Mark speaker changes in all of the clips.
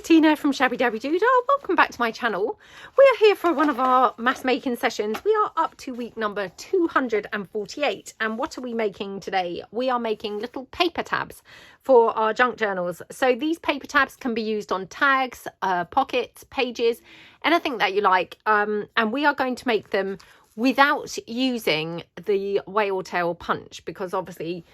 Speaker 1: Tina from Shabbydabbydoodah. Welcome back to my channel. We are here for one of our mass making sessions. We are up to week number 248. And what are we making today? We are making little paper tabs for our junk journals. So these paper tabs can be used on tags, pockets, pages, anything that you like. And we are going to make them without using the whale tail punch, because obviously,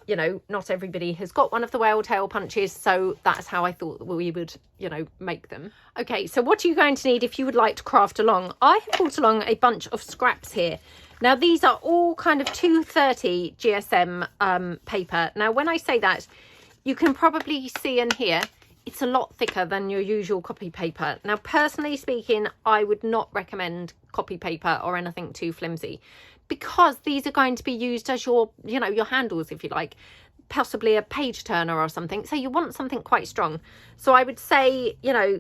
Speaker 1: you know, not everybody has got one of the whale tail punches, so that's how I thought we would, you know, make them. Okay, so what are you going to need if you would like to craft along? I have brought along a bunch of scraps here. Now, these are all kind of 230 GSM paper. Now, when I say that, you can probably see and hear it's a lot thicker than your usual copy paper. Now, personally speaking, I would not recommend copy paper or anything too flimsy, because these are going to be used as your, you know, your handles, if you like, possibly a page turner or something. So you want something quite strong. So I would say, you know,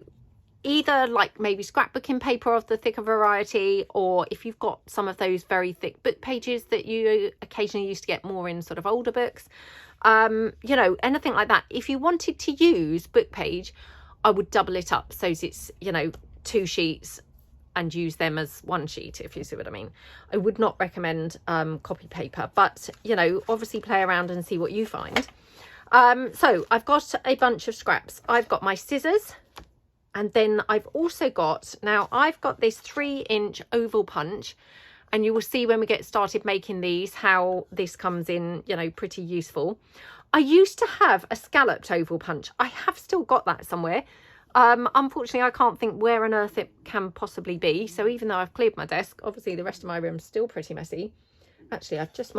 Speaker 1: either like maybe scrapbooking paper of the thicker variety, or if you've got some of those very thick book pages that you occasionally used to get more in sort of older books, you know, anything like that. If you wanted to use book page, I would double it up so it's, you know, 2 sheets and use them as 1 sheet, if you see what I mean. I would not recommend copy paper, but, you know, obviously play around and see what you find. So I've got a bunch of scraps. I've got my scissors, and then I've also got, now I've got this 3-inch oval punch, and you will see when we get started making these how this comes in, you know, pretty useful. I used to have a scalloped oval punch. I have still got that somewhere. Unfortunately, I can't think where on earth it can possibly be. So even though I've cleared my desk, obviously the rest of my room's still pretty messy. Actually, I've just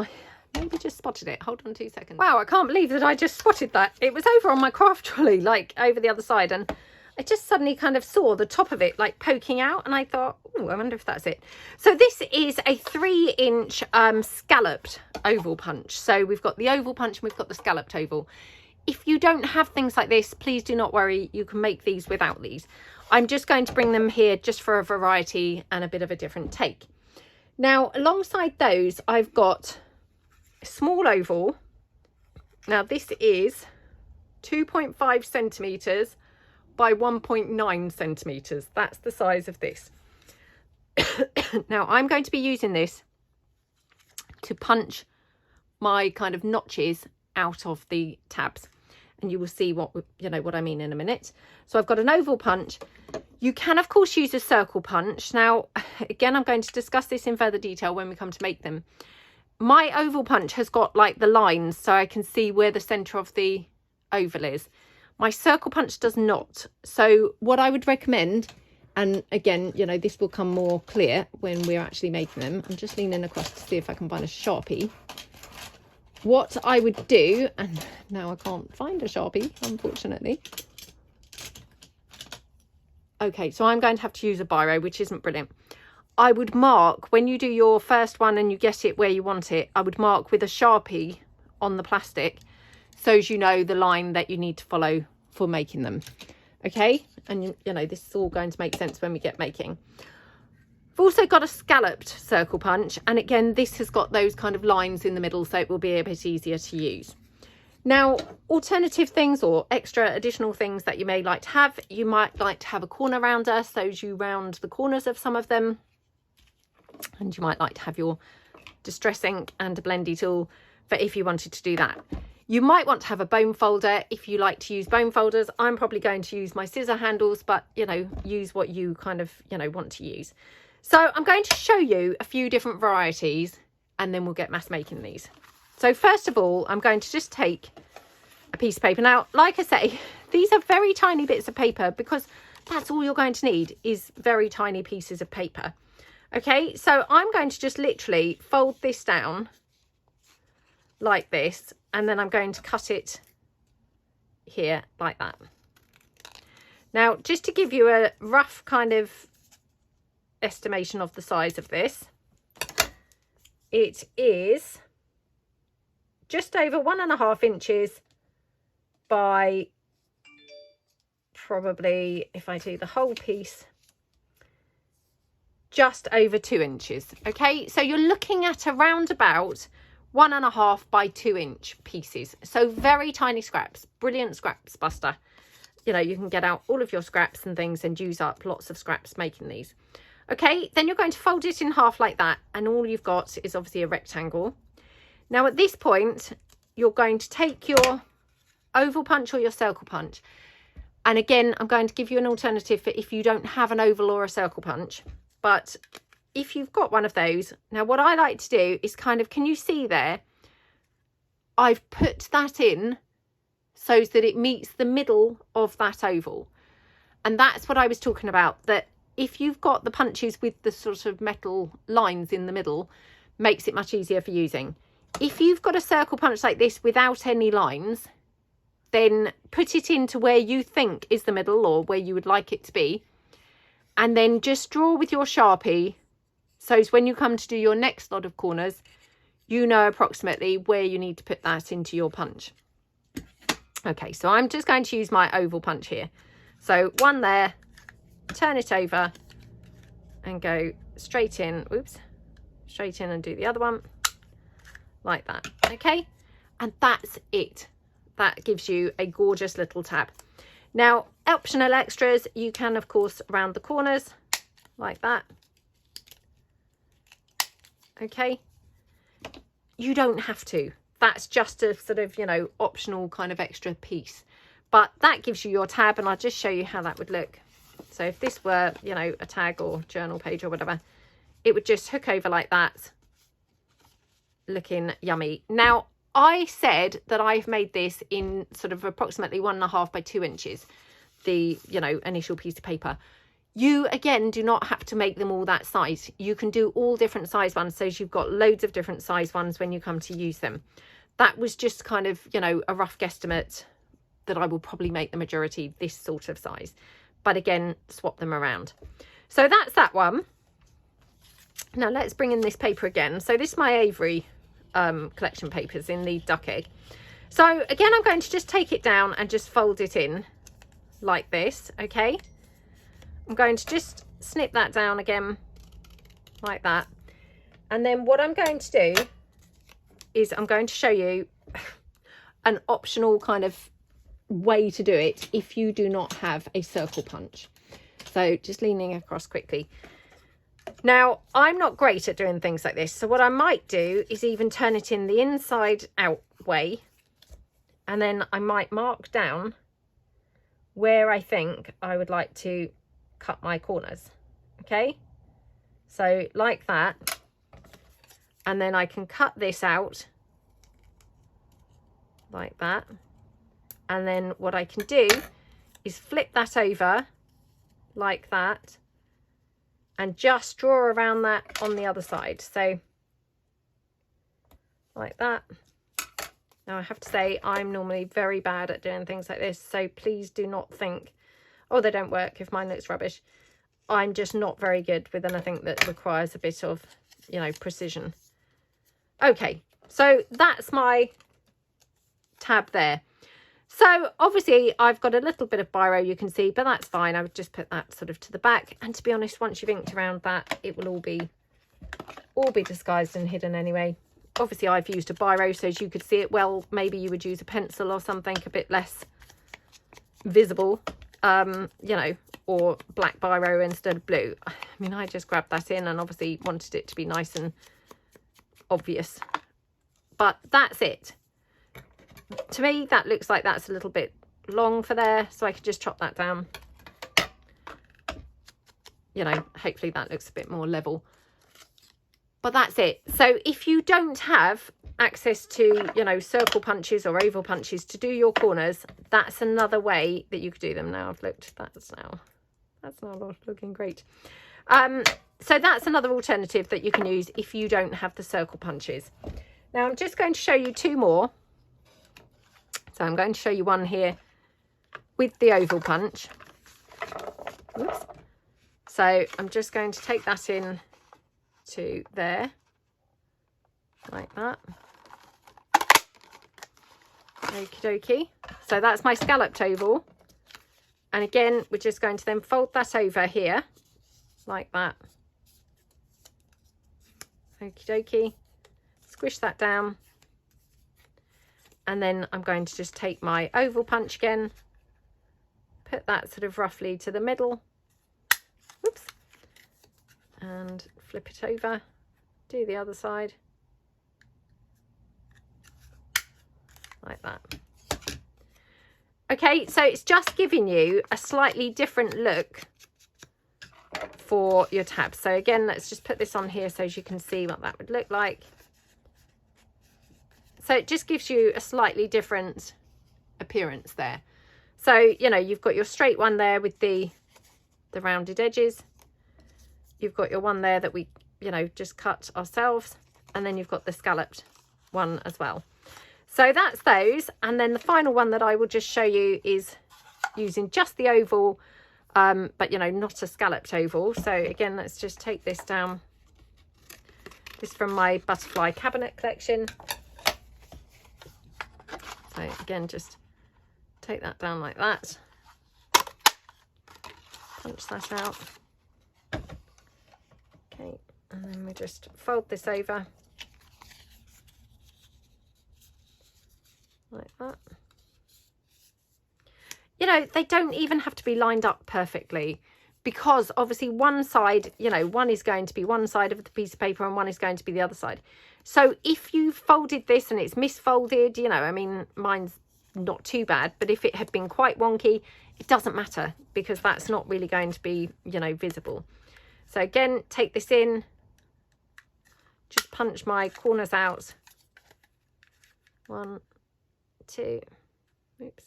Speaker 1: maybe just spotted it. Hold on 2 seconds. Wow, I can't believe that I just spotted that. It was over on my craft trolley, like over the other side, and I just suddenly kind of saw the top of it like poking out, and I thought, oh, I wonder if that's it. So this is a 3-inch scalloped oval punch. So we've got the oval punch and we've got the scalloped oval. If you don't have things like this, please do not worry. You can make these without these. I'm just going to bring them here just for a variety and a bit of a different take. Now, alongside those, I've got a small oval. Now, this is 2.5 centimetres by 1.9 centimetres. That's the size of this. Now, I'm going to be using this to punch my kind of notches out of the tabs. And you will see what, you know, what I mean in a minute. So I've got an oval punch. You can, of course, use a circle punch. Now, again, I'm going to discuss this in further detail when we come to make them. My oval punch has got like the lines, so I can see where the centre of the oval is. My circle punch does not. So what I would recommend, and again, you know, this will come more clear when we're actually making them. I'm just leaning across to see if I can find a Sharpie. What I would do, and now I can't find a Sharpie, unfortunately. Okay, so I'm going to have to use a biro, which isn't brilliant. I would mark, when you do your first one and you get it where you want it, I would mark with a Sharpie on the plastic, so as you know the line that you need to follow for making them. Okay, and you know, this is all going to make sense when we get making. I've also got a scalloped circle punch, and again, this has got those kind of lines in the middle, so it will be a bit easier to use. Now, alternative things or extra additional things that you may like to have, you might like to have a corner rounder, so as you round the corners of some of them, and you might like to have your distress ink and a blendy tool for if you wanted to do that. You might want to have a bone folder if you like to use bone folders. I'm probably going to use my scissor handles, but, you know, use what you kind of, you know, want to use. So I'm going to show you a few different varieties, and then we'll get mass making these. So first of all, I'm going to just take a piece of paper. Now, like I say, these are very tiny bits of paper, because that's all you're going to need is very tiny pieces of paper. Okay, so I'm going to just literally fold this down like this, and then I'm going to cut it here like that. Now, just to give you a rough kind of estimation of the size of this, it is just over 1.5 inches by probably, if I do the whole piece, just over 2 inches. Okay, so you're looking at around about 1.5 by 2 inch pieces. So very tiny scraps, brilliant scraps buster. you know, you can get out all of your scraps and things and use up lots of scraps making these. Okay, then you're going to fold it in half like that, and all you've got is obviously a rectangle. Now at this point, you're going to take your oval punch or your circle punch. And again, I'm going to give you an alternative for if you don't have an oval or a circle punch. But if you've got one of those, now what I like to do is kind of, can you see there? I've put that in so that it meets the middle of that oval. And that's what I was talking about, that if you've got the punches with the sort of metal lines in the middle, makes it much easier for using. If you've got a circle punch like this without any lines, then put it into where you think is the middle or where you would like it to be. And then just draw with your Sharpie. So when you come to do your next lot of corners, you know approximately where you need to put that into your punch. Okay, so I'm just going to use my oval punch here. So one there, turn it over and go straight in. Oops, straight in and do the other one like that. Okay, and that's it. That gives you a gorgeous little tab. Now, optional extras, you can of course round the corners like that. Okay, you don't have to. That's just a sort of, you know, optional kind of extra piece. But that gives you your tab, and I'll just show you how that would look. So if this were, you know, a tag or journal page or whatever, it would just hook over like that, looking yummy. Now, I said that I've made this in sort of approximately 1.5 by 2 inches, the, you know, initial piece of paper. You, again, do not have to make them all that size. You can do all different size ones, so you've got loads of different size ones when you come to use them. That was just kind of, you know, a rough guesstimate that I will probably make the majority this sort of size. But again, swap them around. So that's that one. Now let's bring in this paper again. So this is my Avery collection papers in the duck egg. So again, I'm going to just take it down and just fold it in like this. Okay, I'm going to just snip that down again like that, and then what I'm going to do is I'm going to show you an optional kind of way to do it if you do not have a circle punch. So just leaning across quickly. Now, I'm not great at doing things like this, so what I might do is even turn it in the inside out way, and then I might mark down where I think I would like to cut my corners. Okay, so like that, and then I can cut this out like that, and then what I can do is flip that over like that and just draw around that on the other side. So like that. Now I have to say, I'm normally very bad at doing things like this, so please do not think, oh, they don't work if mine looks rubbish. I'm just not very good with anything that requires a bit of, you know, precision. Okay, so that's my tab there. So obviously I've got a little bit of biro, you can see, but that's fine. I would just put that sort of to the back, and to be honest, once you've inked around that, it will all be disguised and hidden anyway. Obviously I've used a biro so as you could see it well. Maybe you would use a pencil or something a bit less visible, you know, or black biro instead of blue. I mean, I just grabbed that in and obviously wanted it to be nice and obvious, but that's it. To me, that looks like that's a little bit long for there, so I could just chop that down. You know, hopefully that looks a bit more level. But that's it. So if you don't have access to, you know, circle punches or oval punches to do your corners, that's another way that you could do them. Now I've looked, that's not looking great. So that's another alternative that you can use if you don't have the circle punches. Now I'm just going to show you two more. So I'm going to show you one here with the oval punch. Oops. So I'm just going to take that in to there, like that. Okie dokie. So that's my scalloped oval. And again, we're just going to then fold that over here, like that. Okie dokie. Squish that down. And then I'm going to just take my oval punch again put that sort of roughly to the middle. Whoops. And flip it over. Do the other side. Like that. Okay, so it's just giving you a slightly different look for your tabs. So again, let's just put this on here so as you can see what that would look like. So it just gives you a slightly different appearance there. So, you know, you've got your straight one there with the rounded edges. You've got your one there that we, you know, just cut ourselves. And then you've got the scalloped one as well. So that's those. And then the final one that I will just show you is using just the oval, but, you know, not a scalloped oval. So again, let's just take this down. This is from my butterfly cabinet collection. So again, just take that down like that. Punch that out. Okay, and then we just fold this over. Like that. You know, they don't even have to be lined up perfectly, because obviously one side, you know, one is going to be one side of the piece of paper and one is going to be the other side. So if you folded this and it's misfolded, you know, I mean, mine's not too bad, but if it had been quite wonky, it doesn't matter, because that's not really going to be, you know, visible. So again, take this in, just punch my corners out. 1, 2, oops.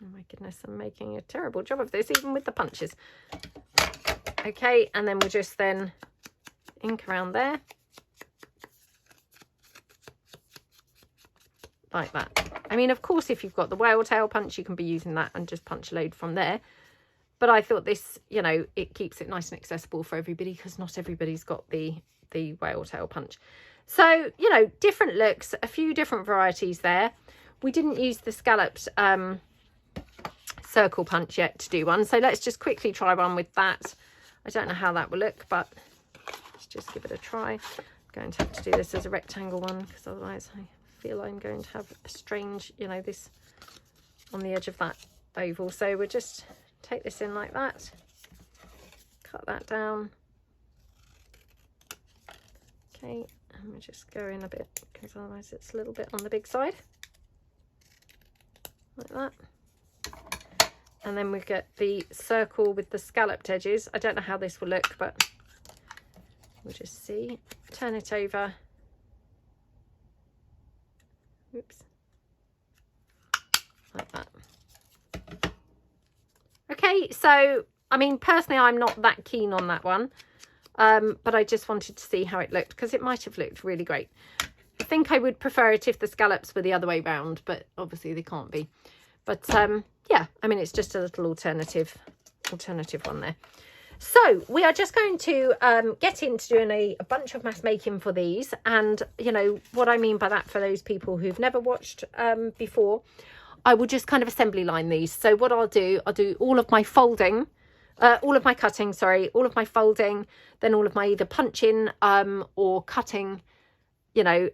Speaker 1: Oh my goodness, I'm making a terrible job of this, even with the punches. Okay, and then we'll just then ink around there. Like that. I mean, of course, if you've got the whale tail punch, you can be using that and just punch a load from there. But I thought this, you know, it keeps it nice and accessible for everybody, because not everybody's got the whale tail punch. So, you know, different looks, a few different varieties there. We didn't use the scalloped circle punch yet to do one, so let's just quickly try one with that. I don't know how that will look, but let's just give it a try. I'm going to have to do this as a rectangle one, because otherwise I feel I'm going to have a strange, you know, this on the edge of that oval. So we'll just take this in like that, cut that down. Okay, and we'll just go in a bit, because otherwise it's a little bit on the big side, like that. And then we get the circle with the scalloped edges. I don't know how this will look, but we'll just see. Turn it over. Oops. Like that. Okay, so, I mean, personally, I'm not that keen on that one. But I just wanted to see how it looked, because it might have looked really great. I think I would prefer it if the scallops were the other way round, but obviously they can't be. But yeah, I mean, it's just a little alternative one there. So we are just going to get into doing a bunch of mass making for these. And, you know, what I mean by that, for those people who've never watched before, I will just kind of assembly line these. So what I'll do all of my folding, all of my cutting, sorry, all of my folding, then all of my either punching or cutting, you know,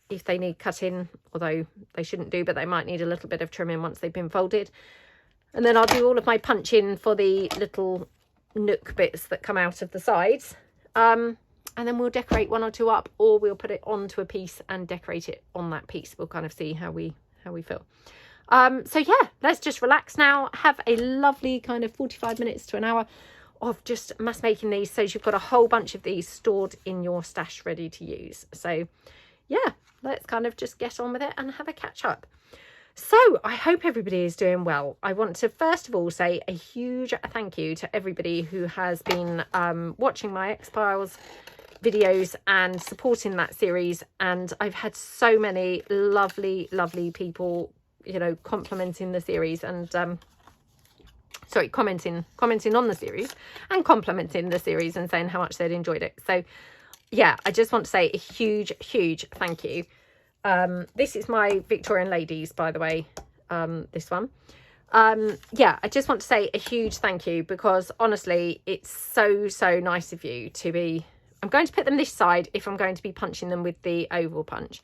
Speaker 1: if they need cutting, although they shouldn't do, but they might need a little bit of trimming once they've been folded. And then I'll do all of my punching for the little nook bits that come out of the sides. And then we'll decorate one or two up, or we'll put it onto a piece and decorate it on that piece. We'll kind of see how we feel. So yeah, let's just relax now, have a lovely kind of 45 minutes to an hour of just mass making these, so you've got a whole bunch of these stored in your stash ready to use. So yeah, let's kind of just get on with it and have a catch up. So I hope everybody is doing well. I want to first of all say a huge thank you to everybody who has been watching my X-Piles videos and supporting that series. And I've had so many lovely people, you know, complimenting the series and sorry, commenting on the series and complimenting the series and saying how much they'd enjoyed it. So yeah, I just want to say a huge thank you. This is my Victorian ladies, by the way, this one. Yeah, I just want to say a huge thank you, because honestly, it's so nice of you to be, I'm going to put them this side if I'm going to be punching them with the oval punch.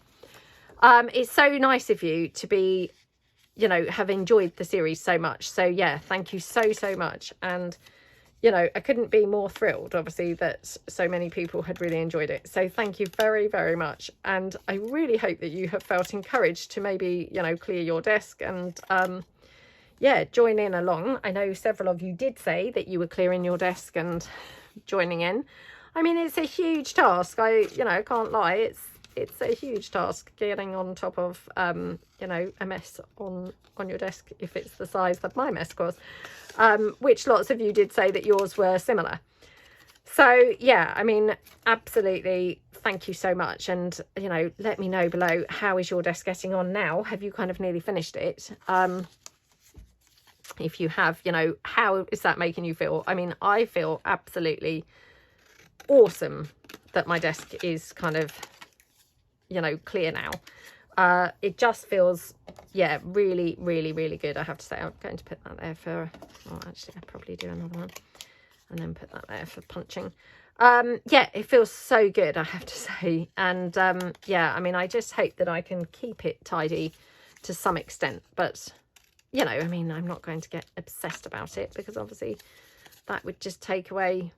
Speaker 1: It's so nice of you to be you know, have enjoyed the series so much. So yeah, thank you so much. And you know, I couldn't be more thrilled, obviously, that so many people had really enjoyed it. So thank you very much. And I really hope that you have felt encouraged to maybe, you know, clear your desk and, yeah, join in along. I know several of you did say that you were clearing your desk and joining in. I mean, it's a huge task. I can't lie. It's a huge task getting on top of, you know, a mess on your desk, if it's the size of my mess, of course. Which lots of you did say that yours were similar. So yeah, I mean, absolutely, thank you so much. And, you know, let me know below, how is your desk getting on now? Have you kind of nearly finished it? If you have, you know, how is that making you feel? I mean, I feel absolutely awesome that my desk is kind of, you know, clear now. It just feels, yeah, really good, I have to say. I'm going to put that there for, well, actually I'll probably do another one and then put that there for punching. Yeah, it feels so good, I have to say. And yeah, I mean, I just hope that I can keep it tidy to some extent, but you know, I mean, I'm not going to get obsessed about it, because obviously that would just take away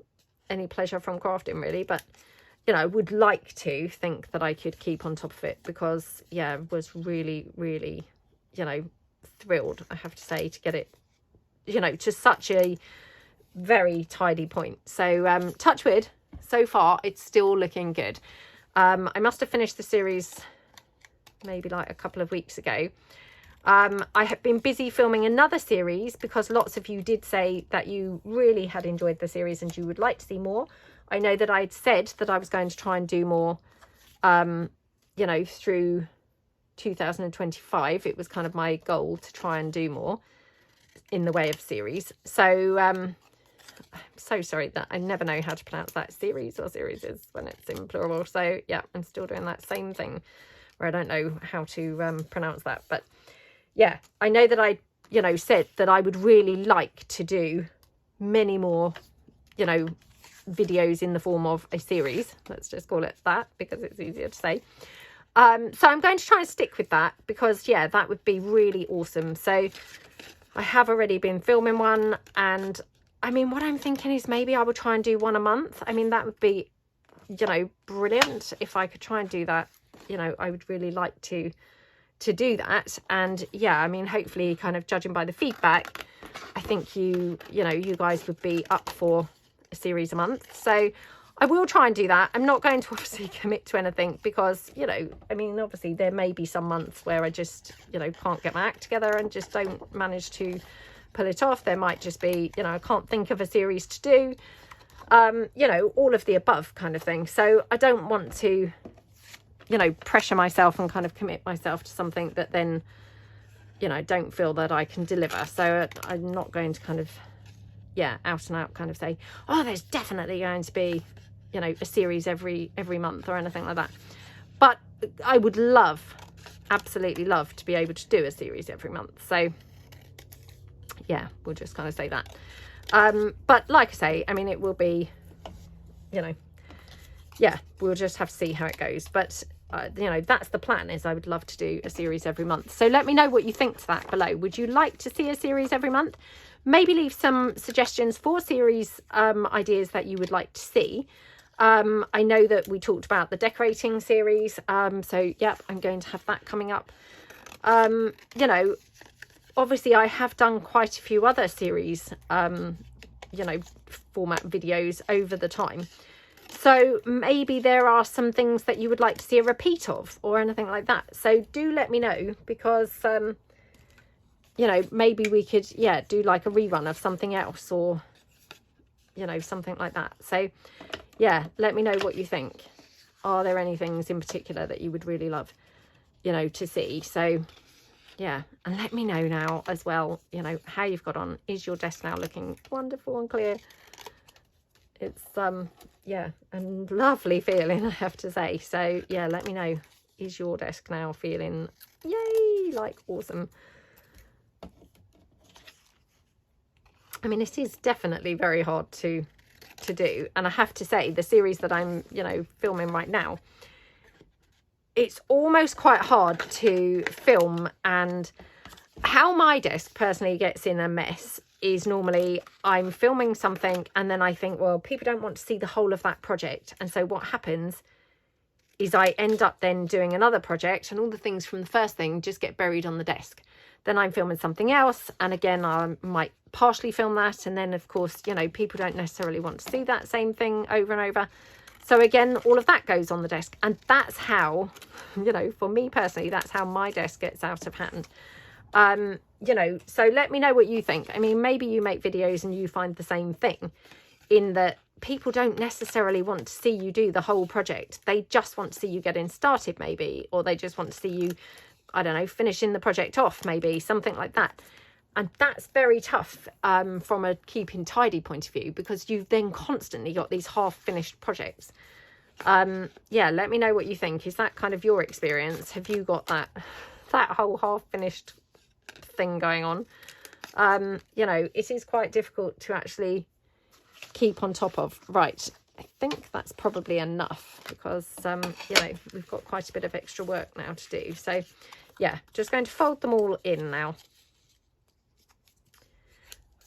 Speaker 1: any pleasure from crafting, really. But you know, I would like to think that I could keep on top of it, because yeah, I was really, you know, thrilled, I have to say, to get it, you know, to such a very tidy point. So touch wood, so far it's still looking good. I must have finished the series maybe like a couple of weeks ago. I have been busy filming another series, because lots of you did say that you really had enjoyed the series and you would like to see more. I know that I'd said that I was going to try and do more, you know, through 2025. It was kind of my goal to try and do more in the way of series. So I'm so sorry that I never know how to pronounce that, series or series is when it's in plural. So yeah, I'm still doing that same thing where I don't know how to pronounce that. But yeah, I know that I, you know, said that I would really like to do many more, you know, videos in the form of a series. Let's just call it that, because it's easier to say. So I'm going to try and stick with that, because yeah, that would be really awesome. So I have already been filming one, and I mean, what I'm thinking is maybe I will try and do one a month. I mean, that would be, you know, brilliant if I could try and do that. You know, I would really like to do that. And yeah, I mean, hopefully, kind of judging by the feedback, I think you know, you guys would be up for a series a month. So I will try and do that. I'm not going to obviously commit to anything, because, you know, I mean, obviously there may be some months where I just, you know, can't get my act together and just don't manage to pull it off. There might just be, you know, I can't think of a series to do, you know, all of the above kind of thing. So I don't want to, you know, pressure myself and kind of commit myself to something that then, you know, don't feel that I can deliver. So I'm not going to kind of, yeah, out and out kind of say, oh, there's definitely going to be, you know, a series every month or anything like that. But I would love, absolutely love, to be able to do a series every month. So yeah, we'll just kind of say that. But like I say, I mean, it will be, you know, yeah, we'll just have to see how it goes. But you know, that's the plan, is I would love to do a series every month. So let me know what you think to that below. Would you like to see a series every month? Maybe leave some suggestions for series ideas that you would like to see. I know that we talked about the decorating series. So yep, I'm going to have that coming up. You know, obviously I have done quite a few other series, you know, format videos over the time. So maybe there are some things that you would like to see a repeat of or anything like that. So do let me know, because, you know, maybe we could, yeah, do like a rerun of something else, or, you know, something like that. So yeah, let me know what you think. Are there any things in particular that you would really love, you know, to see? So yeah, and let me know now as well, you know, how you've got on. Is your desk now looking wonderful and clear? It's yeah, a lovely feeling, I have to say. So yeah, let me know, is your desk now feeling, yay, like awesome? I mean, it is definitely very hard to do, and I have to say, the series that I'm, you know, filming right now, it's almost quite hard to film and how my desk personally gets in a mess is normally I'm filming something and then I think, well, people don't want to see the whole of that project. And so what happens is I end up then doing another project and all the things from the first thing just get buried on the desk. Then I'm filming something else. And again, I might partially film that. And then, of course, you know, people don't necessarily want to see that same thing over and over. So again, all of that goes on the desk. And that's how, you know, for me personally, that's how my desk gets out of hand. You know, so let me know what you think. I mean, maybe you make videos and you find the same thing, in that people don't necessarily want to see you do the whole project. They just want to see you getting started, maybe, or they just want to see you, I don't know, finishing the project off, maybe, something like that. And that's very tough from a keeping tidy point of view, because you've then constantly got these half-finished projects. Yeah, let me know what you think. Is that kind of your experience? Have you got that whole half-finished thing going on? You know, it is quite difficult to actually keep on top of. Right, I think that's probably enough, because you know, we've got quite a bit of extra work now to do. So yeah, just going to fold them all in now.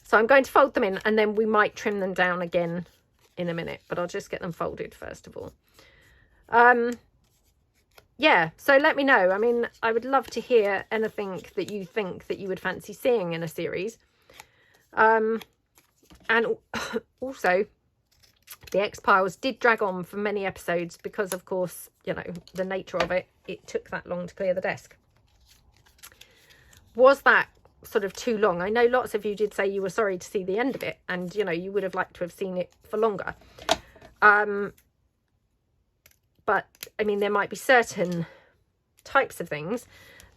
Speaker 1: So I'm going to fold them in, and then we might trim them down again in a minute, but I'll just get them folded first of all. Yeah, so let me know. I mean, I would love to hear anything that you think that you would fancy seeing in a series. And also, the X-Piles did drag on for many episodes because, of course, you know, the nature of it, it took that long to clear the desk. Was that sort of too long? I know lots of you did say you were sorry to see the end of it, and, you know, you would have liked to have seen it for longer. But, I mean, there might be certain types of things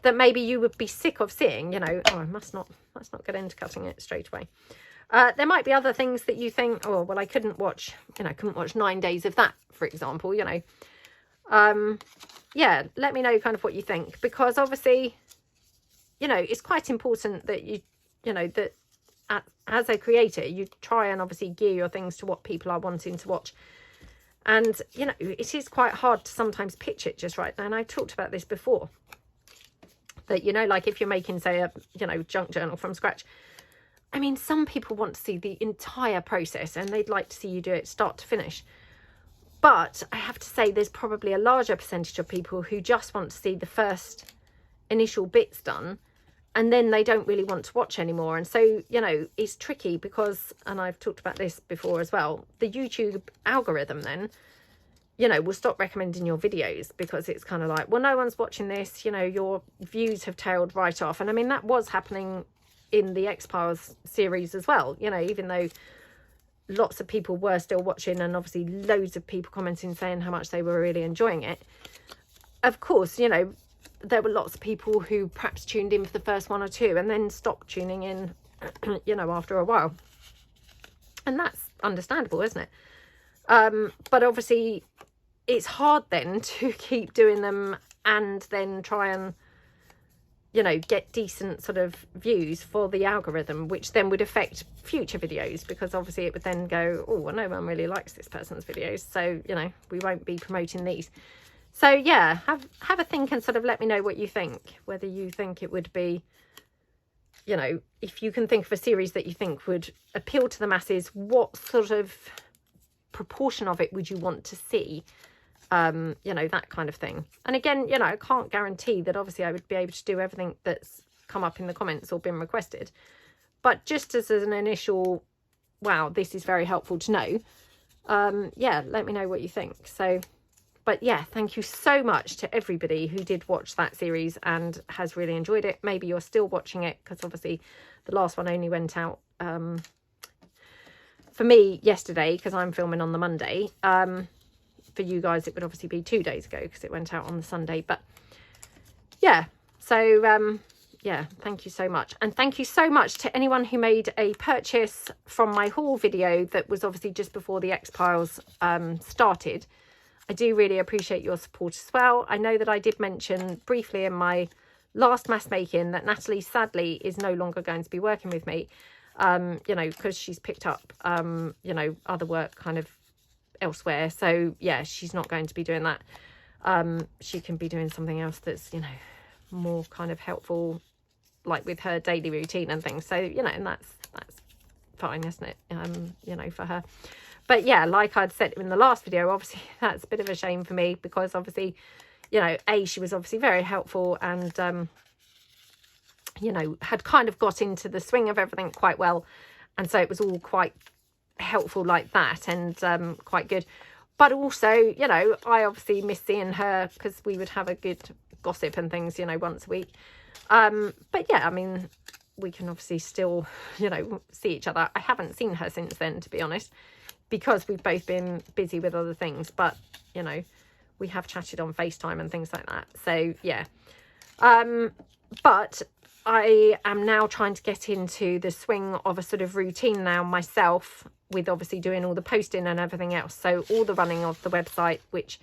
Speaker 1: that maybe you would be sick of seeing, you know. Oh, I must not get into cutting it straight away. There might be other things that you think, oh, well, I couldn't watch, you know, I couldn't watch 9 days of that, for example, you know. Yeah, let me know kind of what you think, because obviously, you know, it's quite important that you know, that as a creator, you try and obviously gear your things to what people are wanting to watch. And, you know, it is quite hard to sometimes pitch it just right. And I talked about this before, that, you know, like if you're making, say, a, you know, junk journal from scratch, I mean, some people want to see the entire process and they'd like to see you do it start to finish. But I have to say there's probably a larger percentage of people who just want to see the first initial bits done, and then they don't really want to watch anymore. And so, you know, it's tricky because, and I've talked about this before as well, the YouTube algorithm then, you know, will stop recommending your videos, because it's kind of like, well, no one's watching this, you know, your views have tailed right off. And I mean, that was happening in the X-Piles series as well, you know, even though lots of people were still watching, and obviously loads of people commenting saying how much they were really enjoying it. Of course, you know, there were lots of people who perhaps tuned in for the first 1 or 2 and then stopped tuning in, you know, after a while. And that's understandable, isn't it? But obviously it's hard then to keep doing them and then try and, you know, get decent sort of views for the algorithm, which then would affect future videos, because obviously it would then go, oh, well, no one really likes this person's videos, so, you know, we won't be promoting these. So yeah, have a think and sort of let me know what you think, whether you think it would be, you know, if you can think of a series that you think would appeal to the masses, what sort of proportion of it would you want to see? You know, that kind of thing. And again, you know, I can't guarantee that obviously I would be able to do everything that's come up in the comments or been requested. But just as an initial, wow, this is very helpful to know. Yeah, let me know what you think. So, but yeah, thank you so much to everybody who did watch that series and has really enjoyed it. Maybe you're still watching it, because obviously the last one only went out for me yesterday, because I'm filming on the Monday. For you guys, it would obviously be 2 days ago, because it went out on the Sunday. But yeah, so yeah, thank you so much. And thank you so much to anyone who made a purchase from my haul video that was obviously just before the X-Piles started. I do really appreciate your support as well. I know that I did mention briefly in my last mass making that Natalie sadly is no longer going to be working with me, you know, because she's picked up, you know, other work kind of elsewhere. So yeah, she's not going to be doing that. She can be doing something else that's, you know, more kind of helpful like with her daily routine and things. So, you know, and that's fine, isn't it? You know, for her. But yeah, like I'd said in the last video, obviously that's a bit of a shame for me, because obviously, you know, she was obviously very helpful, and you know, had kind of got into the swing of everything quite well, and so it was all quite helpful like that, and quite good. But also, you know, I obviously miss seeing her, because we would have a good gossip and things, you know, once a week. But yeah, I mean, we can obviously still, you know, see each other. I haven't seen her since then, to be honest, because we've both been busy with other things. But, you know, we have chatted on FaceTime and things like that. So, yeah. But I am now trying to get into the swing of a sort of routine now myself, with obviously doing all the posting and everything else. So all the running of the website, which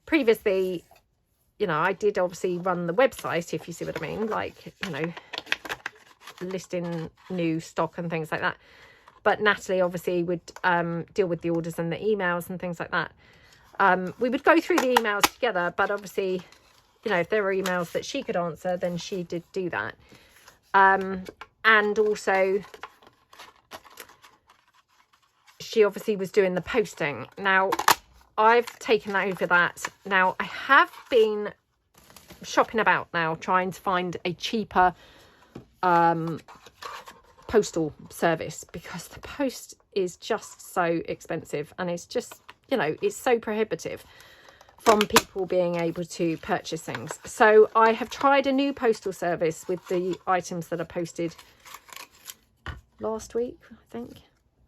Speaker 1: previously, you know, I did obviously run the website, if you see what I mean, like, you know, listing new stock and things like that. But Natalie obviously would deal with the orders and the emails and things like that. We would go through the emails together, but obviously, you know, if there were emails that she could answer, then she did do that. And also, she obviously was doing the posting. Now, I've taken over that. Now, I have been shopping about now, trying to find a cheaper postal service, because the post is just so expensive, and it's just, you know, it's so prohibitive from people being able to purchase things. So I have tried a new postal service with the items that are posted last week, I think.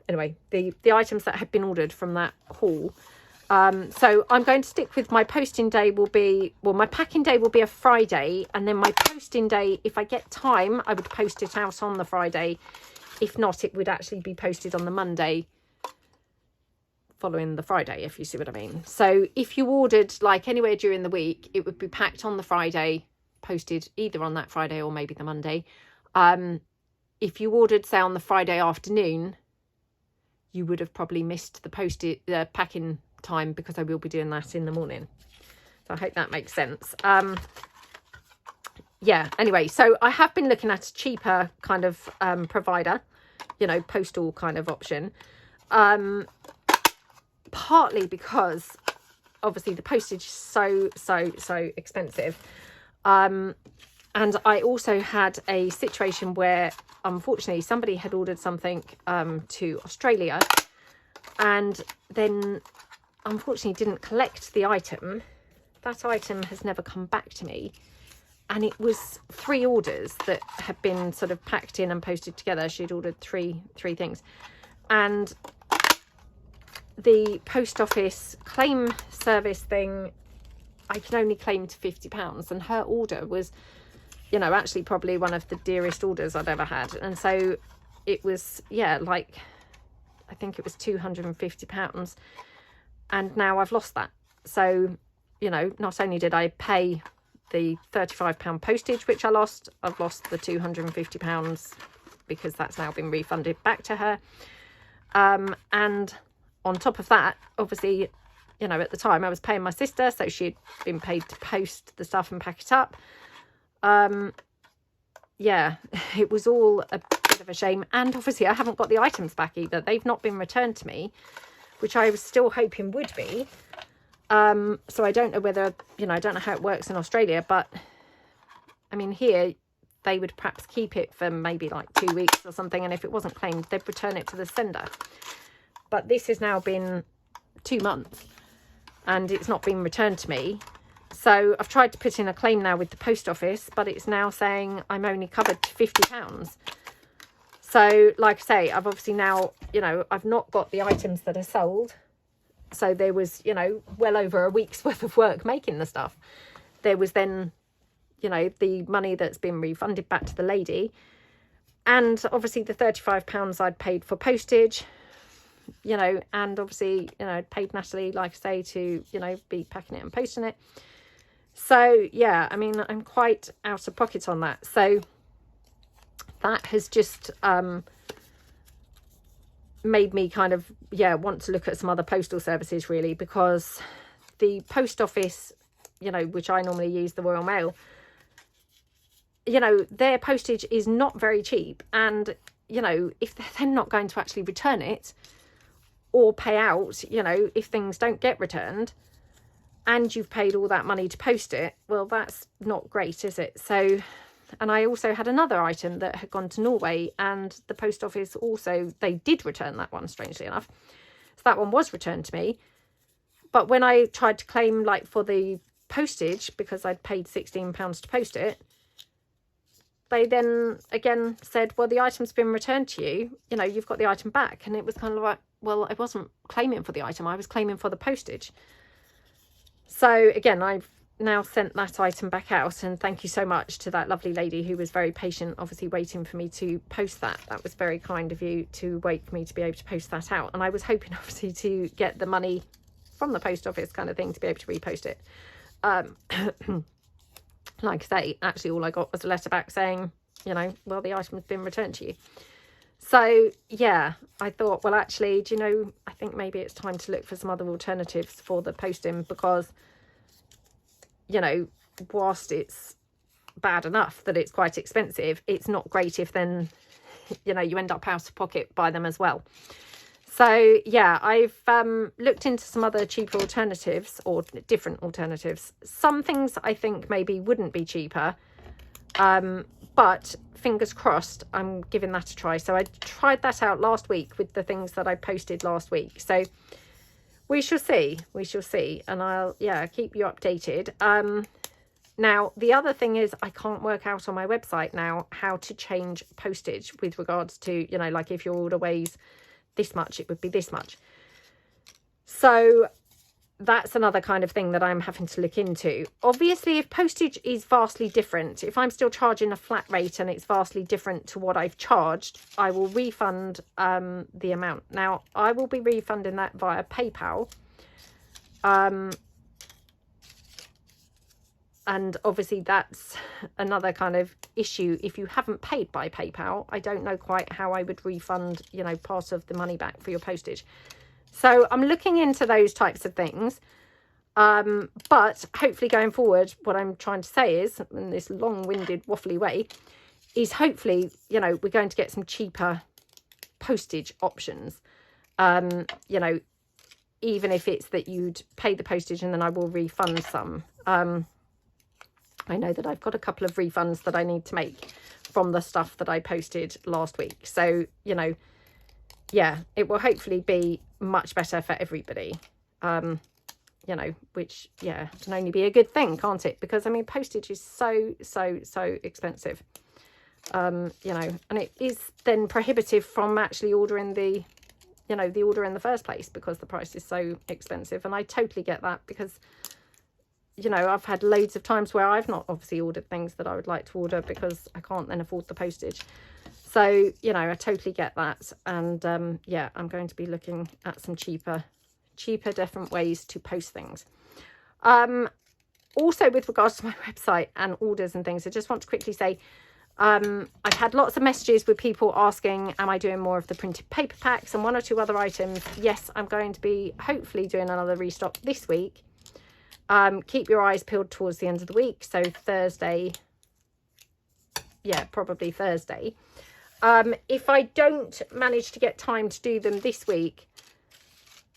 Speaker 1: Anyway, the items that had been ordered from that haul. So I'm going to stick with my posting day will be, well, my packing day will be a Friday, and then my posting day, if I get time, I would post it out on the Friday. If not, it would actually be posted on the Monday following the Friday, if you see what I mean. So if you ordered like anywhere during the week, it would be packed on the Friday, posted either on that Friday or maybe the Monday. If you ordered, say, on the Friday afternoon, you would have probably missed the packing time, because I will be doing that in the morning. So I hope that makes sense. Yeah, anyway, so I have been looking at a cheaper kind of provider, you know, postal kind of option. Partly because obviously the postage is so expensive. And I also had a situation where, unfortunately, somebody had ordered something to Australia, and then unfortunately didn't collect the item. That item has never come back to me, and it was 3 orders that had been sort of packed in and posted together. She'd ordered three things, and the post office claim service thing, I can only claim to £50, and her order was, you know, actually probably one of the dearest orders I've ever had. And so it was, yeah, like, I think it was £250, and now I've lost that. So, you know, not only did I pay the £35 postage, which I lost, I've lost the £250, because that's now been refunded back to her. And on top of that, obviously, you know, at the time I was paying my sister, so she'd been paid to post the stuff and pack it up. Yeah, it was all a bit of a shame. And obviously I haven't got the items back either. They've not been returned to me, which I was still hoping would be. So I don't know whether, you know, I don't know how it works in Australia, but I mean, here they would perhaps keep it for maybe like 2 weeks or something, and if it wasn't claimed, they'd return it to the sender. But this has now been 2 months and it's not been returned to me. So I've tried to put in a claim now with the post office, but it's now saying I'm only covered to £50. So like I say, I've obviously now, you know, I've not got the items that are sold. So there was, you know, well over a week's worth of work making the stuff. There was then, you know, the money that's been refunded back to the lady. And obviously the £35 I'd paid for postage, you know, and obviously, you know, paid Natalie, like I say, to, you know, be packing it and posting it. So, yeah, I mean, I'm quite out of pocket on that. So that has just made me kind of, yeah, want to look at some other postal services, really, because the post office, you know, which I normally use, the Royal Mail, you know, their postage is not very cheap. And, you know, if they're then not going to actually return it or pay out, you know, if things don't get returned and you've paid all that money to post it, well, that's not great, is it? So, and I also had another item that had gone to Norway, and the post office also, they did return that one, strangely enough. So that one was returned to me. But when I tried to claim, like, for the postage, because I'd paid £16 to post it, they then again said, well, the item's been returned to you, you know, you've got the item back. And it was kind of like, well, I wasn't claiming for the item, I was claiming for the postage. So again, I've now sent that item back out, and thank you so much to that lovely lady who was very patient, obviously waiting for me to post that. That was very kind of you to wait for me to be able to post that out. And I was hoping obviously to get the money from the post office kind of thing to be able to repost it. Like I say, actually all I got was a letter back saying, you know, well, the item's been returned to you. So yeah, I thought, well, actually, do you know, I think maybe it's time to look for some other alternatives for the posting, because, you know, whilst it's bad enough that it's quite expensive, it's not great if then, you know, you end up out of pocket by them as well. So yeah, I've looked into some other cheaper alternatives, or different alternatives. Some things I think maybe wouldn't be cheaper, but fingers crossed, I'm giving that a try. So I tried that out last week with the things that I posted last week. So we shall see, and I'll, yeah, keep you updated. Now, the other thing is, I can't work out on my website now how to change postage with regards to, you know, like if your order weighs this much, it would be this much. So that's another kind of thing that I'm having to look into. Obviously, if postage is vastly different, if I'm still charging a flat rate and it's vastly different to what I've charged, I will refund the amount. Now, I will be refunding that via PayPal. And obviously that's another kind of issue. If you haven't paid by PayPal, I don't know quite how I would refund, you know, part of the money back for your postage. So I'm looking into those types of things. But hopefully going forward, what I'm trying to say is, in this long-winded, waffly way, is hopefully, you know, we're going to get some cheaper postage options. You know, even if it's that you'd pay the postage and then I will refund some. I know that I've got a couple of refunds that I need to make from the stuff that I posted last week. So, you know, yeah, it will hopefully be much better for everybody. You know, which, yeah, can only be a good thing, can't it? Because, I mean, postage is so expensive. You know, and it is then prohibitive from actually ordering the, you know, the order in the first place, because the price is so expensive. And I totally get that, because, you know, I've had loads of times where I've not obviously ordered things that I would like to order because I can't then afford the postage. So, you know, I totally get that. And yeah, I'm going to be looking at some cheaper different ways to post things. Also, with regards to my website and orders and things, I just want to quickly say, I've had lots of messages with people asking, am I doing more of the printed paper packs and one or two other items? Yes, I'm going to be hopefully doing another restock this week. Keep your eyes peeled towards the end of the week. So Thursday, yeah, probably Thursday. If I don't manage to get time to do them this week,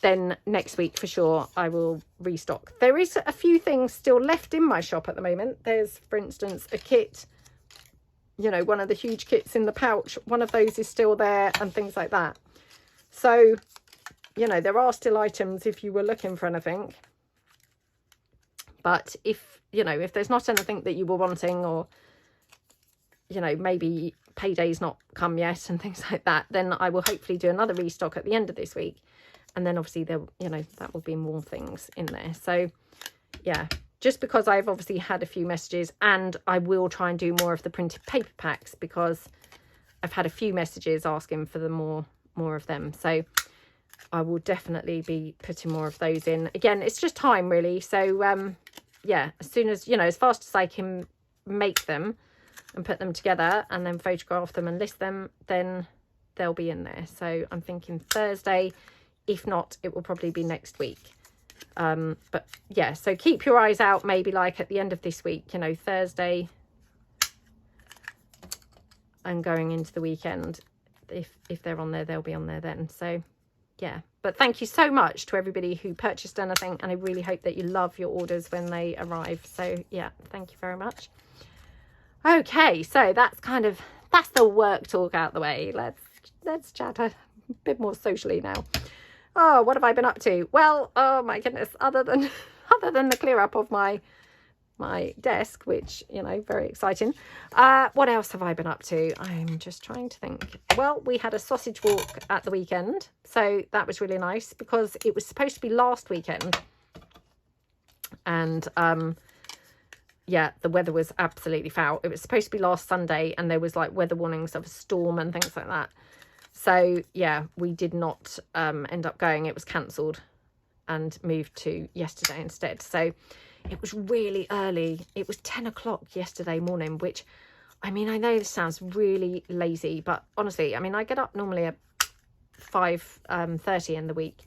Speaker 1: then next week for sure I will restock. There is a few things still left in my shop at the moment. There's, for instance, a kit, you know, one of the huge kits in the pouch. One of those is still there and things like that. So, you know, there are still items if you were looking for anything. But if, you know, if there's not anything that you were wanting, or, you know, maybe payday's not come yet and things like that, then I will hopefully do another restock at the end of this week. And then obviously there, you know, that will be more things in there. So yeah, just because I've obviously had a few messages, and I will try and do more of the printed paper packs because I've had a few messages asking for the more of them. So I will definitely be putting more of those in. Again, it's just time really. So yeah, as soon as, you know, as fast as I can make them and put them together and then photograph them and list them, then they'll be in there. So I'm thinking Thursday. If not, it will probably be next week. But yeah, so keep your eyes out, maybe like at the end of this week, you know, Thursday, and going into the weekend. If they're on there, they'll be on there then. So yeah, but thank you so much to everybody who purchased anything, and I really hope that you love your orders when they arrive. So yeah, thank you very much. Okay, so that's the work talk out the way. Let's chat a bit more socially now. Oh, what have I been up to? Well, oh my goodness, other than the clear up of my desk, which, you know, very exciting. What else have I been up to? I'm just trying to think. Well, we had a sausage walk at the weekend, so that was really nice because it was supposed to be last weekend, and yeah, the weather was absolutely foul. It was supposed to be last Sunday, and there was like weather warnings of a storm and things like that. So yeah, we did not end up going. It was cancelled and moved to yesterday instead. So it was really early. It was 10 o'clock yesterday morning, which, I mean, I know this sounds really lazy, but honestly, I mean, I get up normally at 5:30 in the week.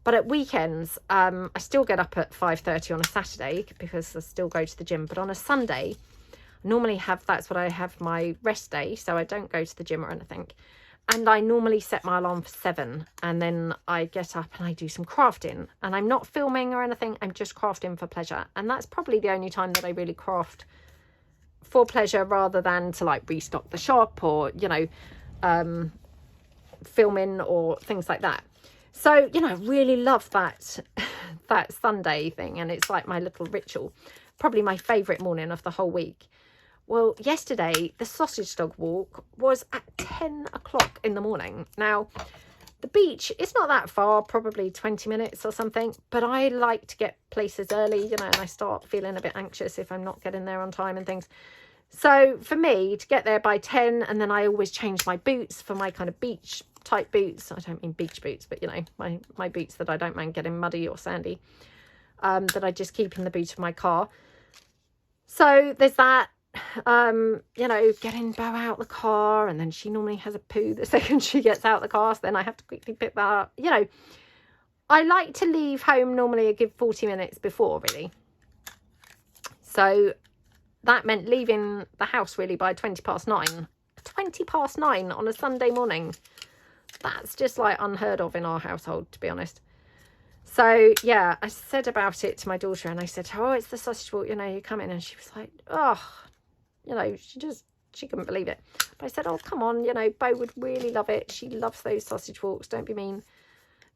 Speaker 1: But at weekends, I still get up at 5:30 on a Saturday because I still go to the gym. But on a Sunday, I normally that's what I have my rest day. So I don't go to the gym or anything. And I normally set my alarm for 7, and then I get up and I do some crafting, and I'm not filming or anything. I'm just crafting for pleasure. And that's probably the only time that I really craft for pleasure rather than to like restock the shop or, you know, filming or things like that. So, you know, I really love that Sunday thing. And it's like my little ritual, probably my favourite morning of the whole week. Well, yesterday, the sausage dog walk was at 10 o'clock in the morning. Now, the beach, it's not that far, probably 20 minutes or something. But I like to get places early, you know, and I start feeling a bit anxious if I'm not getting there on time and things. So for me, to get there by 10, and then I always change my boots for my kind of beach type boots. I don't mean beach boots, but, you know, my boots that I don't mind getting muddy or sandy, that I just keep in the boot of my car. So there's that. You know, getting Bo out the car, and then she normally has a poo the second she gets out the car, so then I have to quickly pick that up. You know, I like to leave home normally a good 40 minutes before, really. So that meant leaving the house really by 9:20. 9:20 on a Sunday morning. That's just like unheard of in our household, to be honest. So yeah, I said about it to my daughter, and I said, oh, it's the sausage walk, you know, you come in. And she was like, oh, you know, she couldn't believe it. But I said, oh, come on, you know, Bo would really love it. She loves those sausage walks. Don't be mean.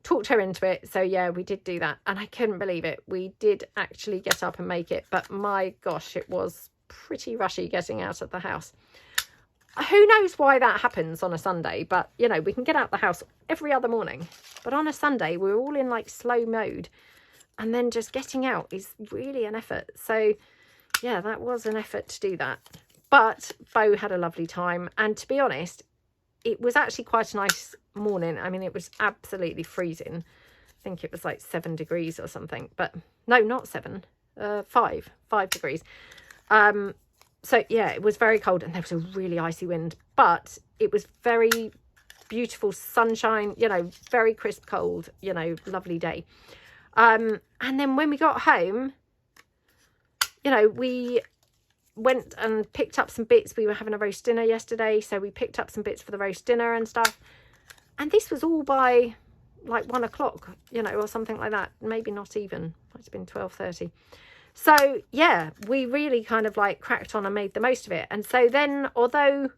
Speaker 1: Talked her into it. So yeah, we did do that. And I couldn't believe it. We did actually get up and make it. But my gosh, it was pretty rushy getting out of the house. Who knows why that happens on a Sunday? But, you know, we can get out the house every other morning. But on a Sunday, we're all in like slow mode. And then just getting out is really an effort. So yeah, that was an effort to do that. But Bo had a lovely time. And to be honest, it was actually quite a nice morning. I mean, it was absolutely freezing. I think it was like 7 degrees or something. But no, not 7. 5 degrees. So yeah, it was very cold, and there was a really icy wind. But it was very beautiful sunshine, you know, very crisp cold, you know, lovely day. And then when we got home, you know, we went and picked up some bits. We were having a roast dinner yesterday, so we picked up some bits for the roast dinner and stuff. And this was all by like 1 o'clock, you know, or something like that. Maybe not even. Might have been 12:30. So yeah, we really kind of like cracked on and made the most of it. And so then, although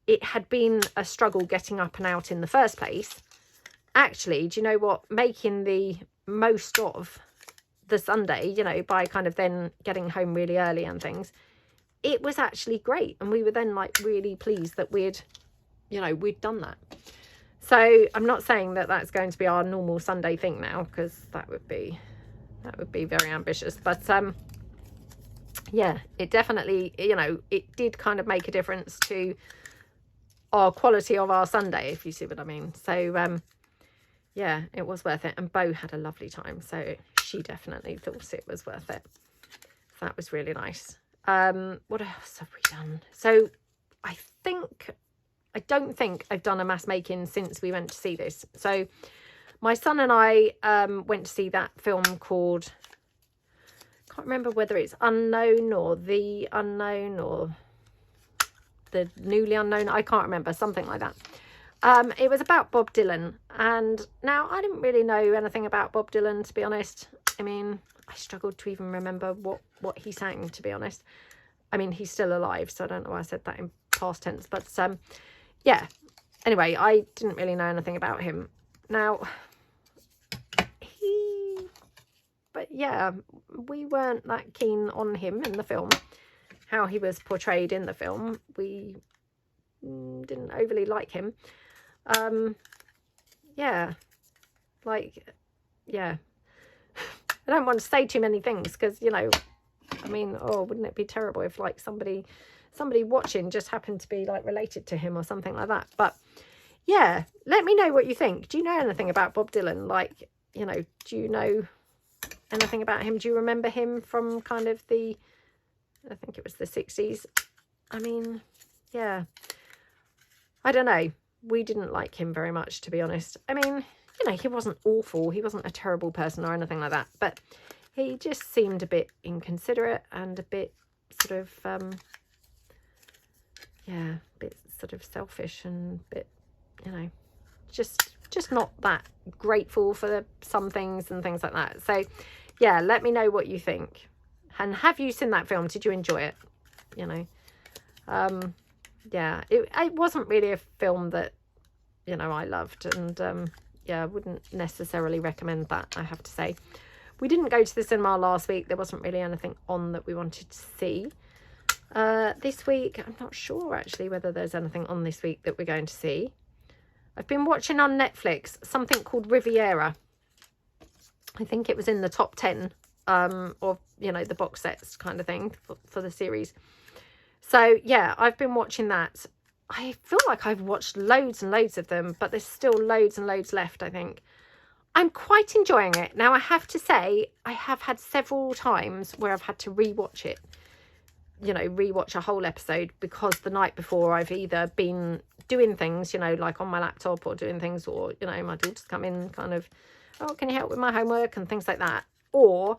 Speaker 1: it had been a struggle getting up and out in the first place, actually, do you know what? Making the most of the Sunday, you know, by kind of then getting home really early and things, it was actually great. And we were then like really pleased that we'd done that. So I'm not saying that that's going to be our normal Sunday thing now, because that would be very ambitious. But yeah, it definitely, you know, it did kind of make a difference to our quality of our Sunday, if you see what I mean. So yeah, it was worth it. And Bo had a lovely time, so she definitely thought it was worth it. So that was really nice. What else have we done? So I don't think I've done a mass making since we went to see this. So my son and I went to see that film called, I can't remember whether it's Unknown or The Unknown, or the newly unknown, I can't remember, something like that. It was about Bob Dylan, and now I didn't really know anything about Bob Dylan, to be honest. I mean, I struggled to even remember what he sang, to be honest. I mean, he's still alive, so I don't know why I said that in past tense, but yeah, anyway, I didn't really know anything about him. Now, but yeah, we weren't that keen on him in the film, how he was portrayed in the film. We didn't overly like him. Yeah, like, yeah, I don't want to say too many things because, you know, I mean, oh, wouldn't it be terrible if like somebody watching just happened to be like related to him or something like that. But yeah, let me know what you think. Do you know anything about Bob Dylan? Like, you know, do you know anything about him? Do you remember him from kind of the, I think it was the 60s? I mean, yeah, I don't know. We didn't like him very much, to be honest. I mean, you know, he wasn't awful. He wasn't a terrible person or anything like that. But he just seemed a bit inconsiderate and a bit sort of, yeah, a bit sort of selfish and a bit, you know, just not that grateful for some things and things like that. So, yeah, let me know what you think. And have you seen that film? Did you enjoy it? You know, yeah, it wasn't really a film that, you know, I loved. And, yeah, I wouldn't necessarily recommend that, I have to say. We didn't go to the cinema last week. There wasn't really anything on that we wanted to see. This week, I'm not sure, actually, whether there's anything on this week that we're going to see. I've been watching on Netflix something called Riviera. I think it was in the top 10 of, you know, the box sets kind of thing for the series. So, yeah, I've been watching that. I feel like I've watched loads and loads of them, but there's still loads and loads left, I think. I'm quite enjoying it. Now, I have to say, I have had several times where I've had to rewatch it. You know, rewatch a whole episode because the night before I've either been doing things, you know, like on my laptop or doing things, or, you know, my daughter's come in kind of, oh, can you help with my homework and things like that. Or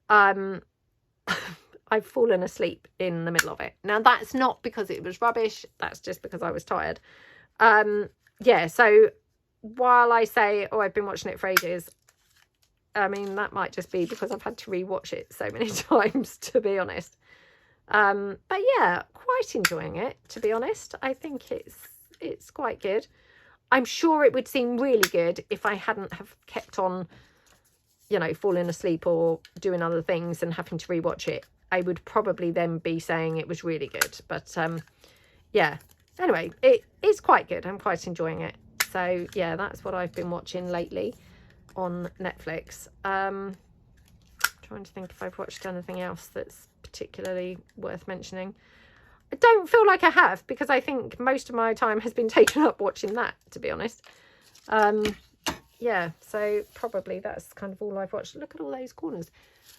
Speaker 1: I've fallen asleep in the middle of it. Now, that's not because it was rubbish. That's just because I was tired. Yeah, so while I say, oh, I've been watching it for ages, I mean, that might just be because I've had to rewatch it so many times, to be honest. But yeah, quite enjoying it, to be honest. I think it's quite good. I'm sure it would seem really good if I hadn't have kept on, you know, falling asleep or doing other things and having to rewatch it. I would probably then be saying it was really good. But yeah, anyway, it is quite good. I'm quite enjoying it. So yeah, that's what I've been watching lately on Netflix. Trying to think if I've watched anything else that's particularly worth mentioning. I don't feel like I have, because I think most of my time has been taken up watching that, to be honest. Yeah, so probably that's kind of all I've watched. Look at all those corners.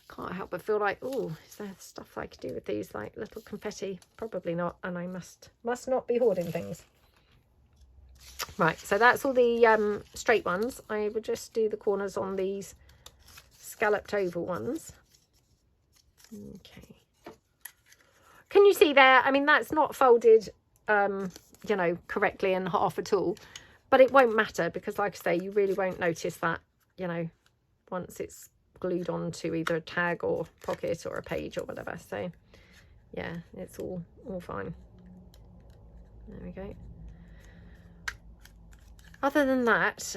Speaker 1: Can't help but feel like, oh, is there stuff I could do with these, like little confetti? Probably not, and I must not be hoarding things. Right, so that's all the straight ones. I would just do the corners on these scalloped oval ones. Okay. Can you see there? I mean, that's not folded, you know, correctly in half at all. But it won't matter because, like I say, you really won't notice that, you know, once it's glued onto either a tag or pocket or a page or whatever. So, yeah, it's all fine. There we go. Other than that,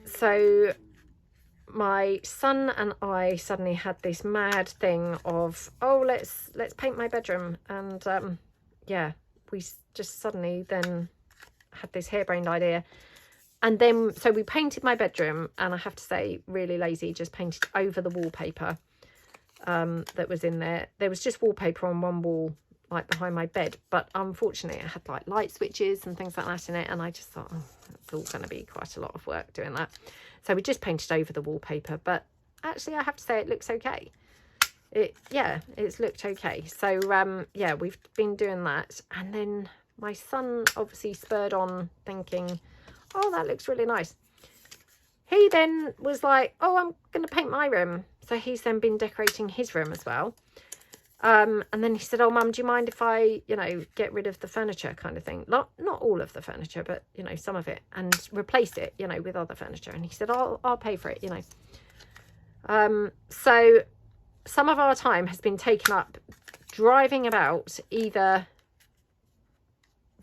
Speaker 1: so my son and I suddenly had this mad thing of, oh, let's paint my bedroom. And yeah, we just suddenly then had this harebrained idea. And then, so we painted my bedroom, and I have to say, really lazy, just painted over the wallpaper that was in there. There was just wallpaper on one wall, like behind my bed, but unfortunately it had like light switches and things like that in it, and I just thought, oh, it's all going to be quite a lot of work doing that. So we just painted over the wallpaper, but actually I have to say it looks okay. It's looked okay. So yeah, we've been doing that, and then my son obviously spurred on thinking, oh, that looks really nice. He then was like, oh, I'm going to paint my room. So he's then been decorating his room as well. And then he said, oh, Mum, do you mind if I, you know, get rid of the furniture kind of thing? Not all of the furniture, but, you know, some of it, and replace it, you know, with other furniture. And he said, I'll pay for it, you know. So some of our time has been taken up driving about, either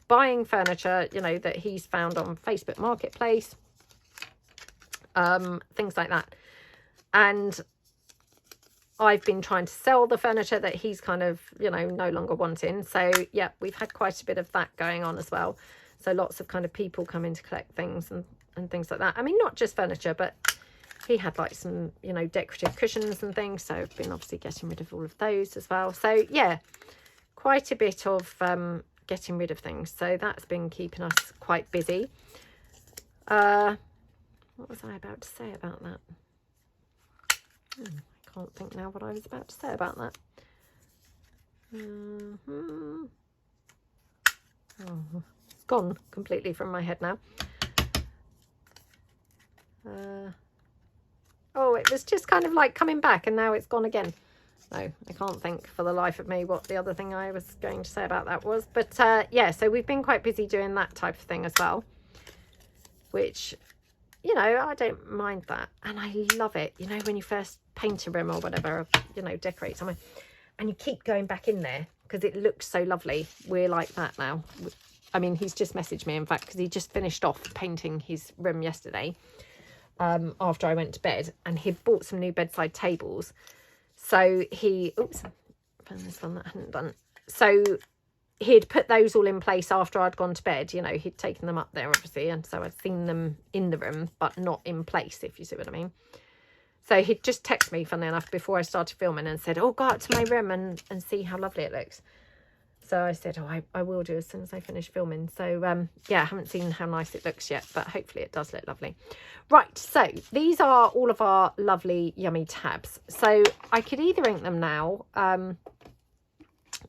Speaker 1: buying furniture, you know, that he's found on Facebook Marketplace, things like that. And I've been trying to sell the furniture that he's kind of, you know, no longer wanting. So yeah, we've had quite a bit of that going on as well. So lots of kind of people coming to collect things and things like that. I mean, not just furniture, but he had like some, you know, decorative cushions and things. So I've been obviously getting rid of all of those as well. So yeah, quite a bit of getting rid of things. So that's been keeping us quite busy. What was I about to say about that? I can't think now what I was about to say about that. Oh, it's gone completely from my head now. Oh, it was just kind of like coming back, and now it's gone again. No, I can't think for the life of me what the other thing I was going to say about that was. But yeah, so we've been quite busy doing that type of thing as well, which, you know, I don't mind that. And I love it, you know, when you first paint a room or whatever, or, you know, decorate somewhere, and you keep going back in there because it looks so lovely. We're like that now. I mean, he's just messaged me, in fact, because he just finished off painting his room yesterday after I went to bed, and he bought some new bedside tables. So he, oops, I found this one that I hadn't done. So he'd put those all in place after I'd gone to bed. You know, he'd taken them up there, obviously, and so I'd seen them in the room, but not in place, if you see what I mean. So he'd just text me, funnily enough, before I started filming, and said, oh, go out to my room and see how lovely it looks. So I said, oh, I will do as soon as I finish filming. So, yeah, I haven't seen how nice it looks yet, but hopefully it does look lovely. Right, so these are all of our lovely, yummy tabs. So I could either ink them now,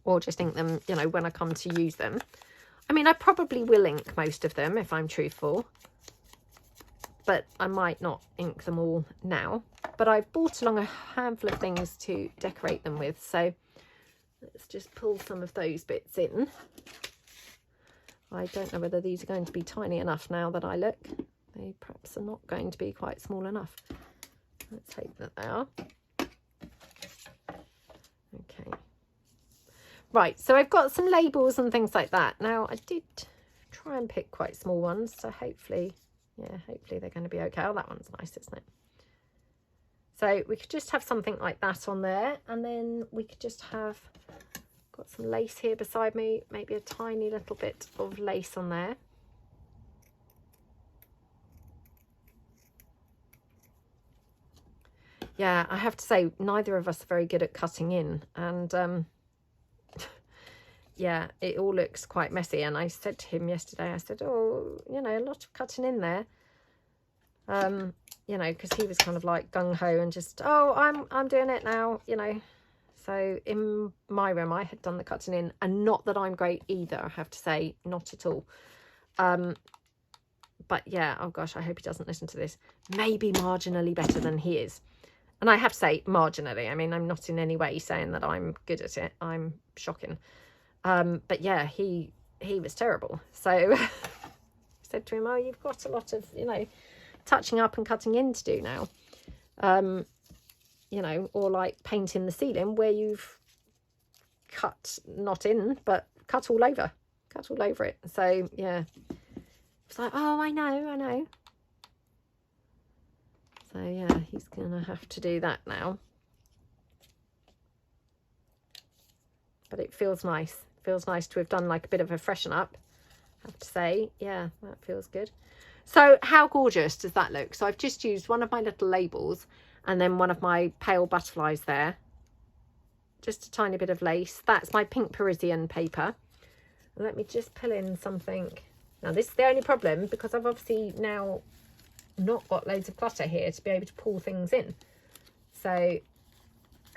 Speaker 1: or just ink them, you know, when I come to use them. I mean, I probably will ink most of them, if I'm truthful, but I might not ink them all now. But I've brought along a handful of things to decorate them with, so let's just pull some of those bits in. I don't know whether these are going to be tiny enough now that I look. They perhaps are not going to be quite small enough. Let's hope that they are. Okay. Right, so I've got some labels and things like that. Now, I did try and pick quite small ones, so hopefully, yeah, hopefully they're going to be okay. Oh, that one's nice, isn't it? So we could just have something like that on there, and then we could just have, got some lace here beside me, maybe a tiny little bit of lace on there. Yeah, I have to say, neither of us are very good at cutting in, and yeah, it all looks quite messy. And I said to him yesterday, I said, oh, you know, a lot of cutting in there. You know, because he was kind of like gung-ho and just, oh, I'm doing it now, you know. So in my room, I had done the cutting in, and not that I'm great either, I have to say, not at all. But yeah, oh gosh, I hope he doesn't listen to this. Maybe marginally better than he is. And I have to say marginally. I mean, I'm not in any way saying that I'm good at it. I'm shocking. But yeah, he was terrible. So I said to him, oh, you've got a lot of, you know, touching up and cutting in to do now. You know, or like painting the ceiling where you've cut not in, but cut all over it. So yeah, it's like, oh, I know. So yeah, he's gonna have to do that now. But it feels nice. It feels nice to have done like a bit of a freshen up, I have to say. Yeah, that feels good. So how gorgeous does that look? So I've just used one of my little labels and then one of my pale butterflies there. Just a tiny bit of lace. That's my pink Parisian paper. And let me just pull in something. Now this is the only problem, because I've obviously now not got loads of clutter here to be able to pull things in. So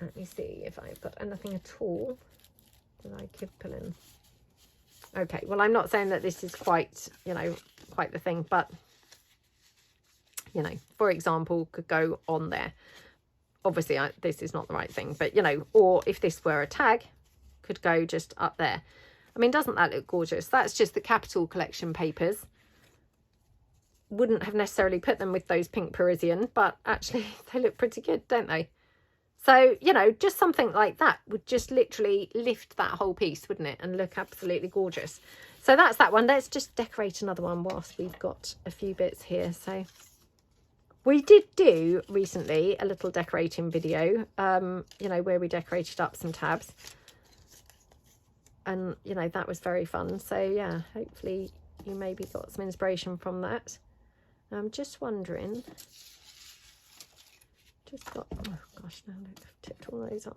Speaker 1: let me see if I've got anything at all that I could pull in. Okay, well, I'm not saying that this is quite, you know, quite the thing, but, you know, for example, could go on there. obviously this is not the right thing, but you know, or if this were a tag, could go just up there. I mean, doesn't that look gorgeous? That's just the Capital Collection papers. Wouldn't have necessarily put them with those pink Parisian, but actually they look pretty good, don't they? So, you know, just something like that would just literally lift that whole piece, wouldn't it? And look absolutely gorgeous. So that's that one. Let's just decorate another one whilst we've got a few bits here. So we did do recently a little decorating video, you know, where we decorated up some tabs. And, you know, that was very fun. So, yeah, hopefully you maybe got some inspiration from that. I'm just wondering, oh gosh, now I've tipped all those up.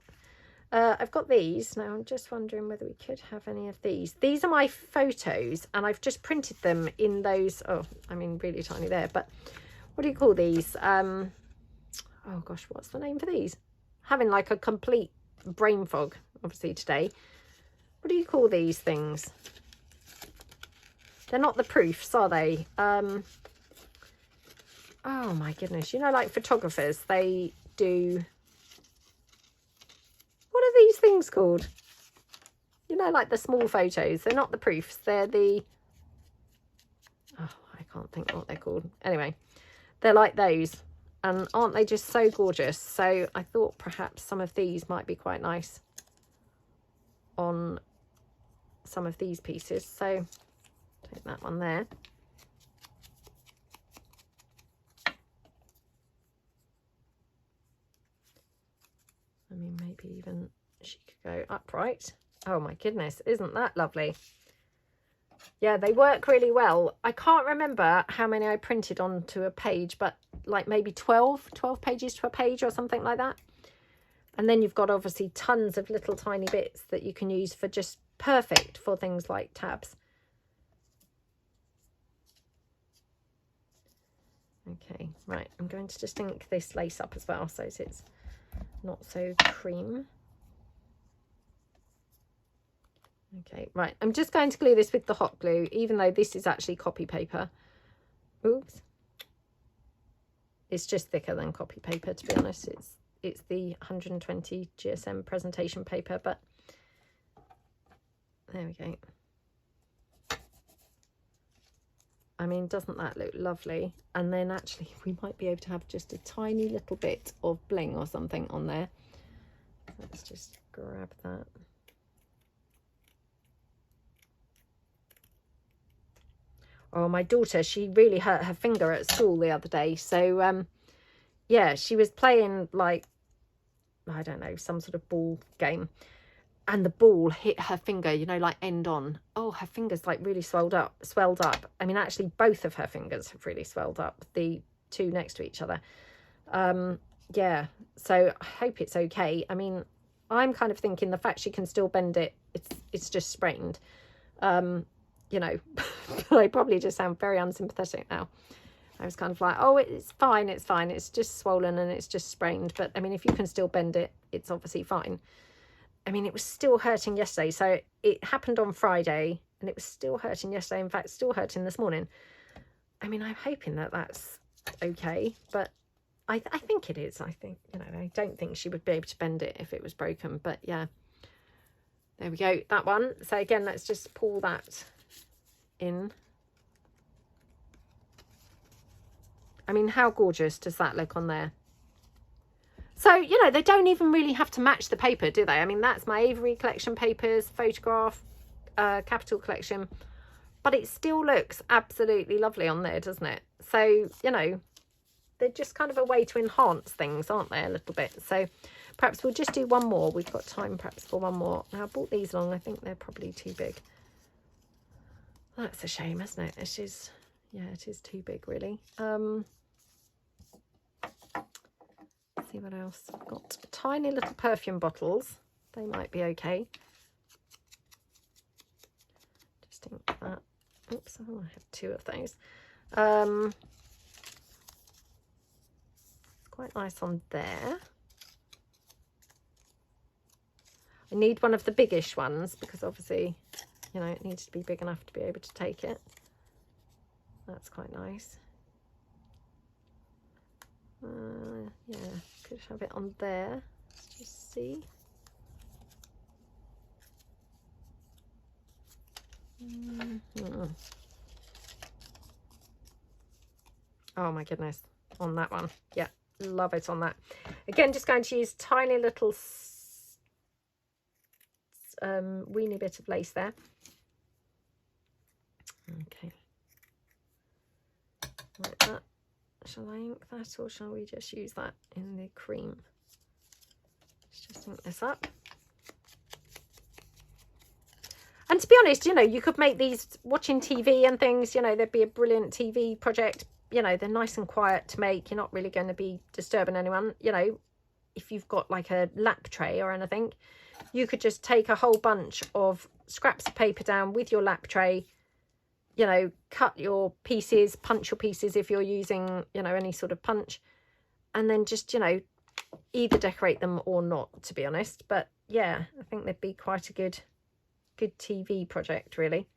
Speaker 1: I've got these. Now I'm just wondering whether we could have any of these. These are my photos, and I've just printed them in those, oh, I mean, really tiny there, but what do you call these? Oh gosh, what's the name for these? Having like a complete brain fog, obviously, today. What do you call these things? They're not the proofs, are they? Oh my goodness, you know, like photographers, they do, what are these things called? You know, like the small photos. They're not the proofs, they're the, oh, I can't think what they're called. Anyway, they're like those, and aren't they just so gorgeous? So I thought perhaps some of these might be quite nice on some of these pieces. So take that one there. I mean, maybe even she could go upright. Oh my goodness, isn't that lovely? Yeah, they work really well. I can't remember how many I printed onto a page, but like maybe 12 pages to a page or something like that. And then you've got obviously tons of little tiny bits that you can use for just perfect for things like tabs. Okay, right, I'm going to just ink this lace up as well so it's not so cream. Okay, right, I'm just going to glue this with the hot glue, even though this is actually copy paper. Oops. It's just thicker than copy paper, to be honest. It's the 120 GSM presentation paper, but there we go. I mean, doesn't that look lovely? And then actually we might be able to have just a tiny little bit of bling or something on there. Let's just grab that. Oh, my daughter, she really hurt her finger at school the other day. So, yeah, she was playing like, I don't know, some sort of ball game. And the ball hit her finger, you know, like end on. Oh, her fingers like really swelled up. I mean, actually, both of her fingers have really swelled up, the two next to each other. Yeah, so I hope it's okay. I mean, I'm kind of thinking the fact she can still bend it, it's just sprained. You know, I probably just sound very unsympathetic now. I was kind of like, oh, it's fine, it's just swollen and it's just sprained. But I mean, if you can still bend it, it's obviously fine. I mean, it was still hurting yesterday. So it happened on Friday and it was still hurting yesterday. In fact, still hurting this morning. I mean, I'm hoping that that's okay, but I think it is. I think, you know, I don't think she would be able to bend it if it was broken, but yeah, there we go, that one. So again, let's just pull that in. I mean, how gorgeous does that look on there? So, you know, they don't even really have to match the paper, do they? I mean, that's my Avery collection papers, photograph, Capital collection, but it still looks absolutely lovely on there, doesn't it? So, you know, they're just kind of a way to enhance things, aren't they, a little bit? So perhaps we'll just do one more. We've got time perhaps for one more. Now, I bought these along. I think they're probably too big. That's a shame, isn't it? It is, yeah, it is too big, really. Let's see what else. I've got tiny little perfume bottles. They might be okay. Just think that. Oops, oh, I have two of those. It's quite nice on there. I need one of the biggish ones because obviously, you know, it needs to be big enough to be able to take it. That's quite nice. Yeah, Could have it on there. Let's just see. Oh my goodness, on that one. Yeah, love it on that. Again, just going to use tiny little weeny bit of lace there. Okay, like that. Shall I ink that, or shall we just use that in the cream? Let's just ink this up. And to be honest, you know, you could make these watching TV and things, you know, there'd be a brilliant TV project. You know, they're nice and quiet to make. You're not really going to be disturbing anyone. You know, if you've got like a lap tray or anything, you could just take a whole bunch of scraps of paper down with your lap tray, you know, cut your pieces, punch your pieces if you're using, you know, any sort of punch, and then just, you know, either decorate them or not, to be honest. But yeah, I think they'd be quite a good TV project, really.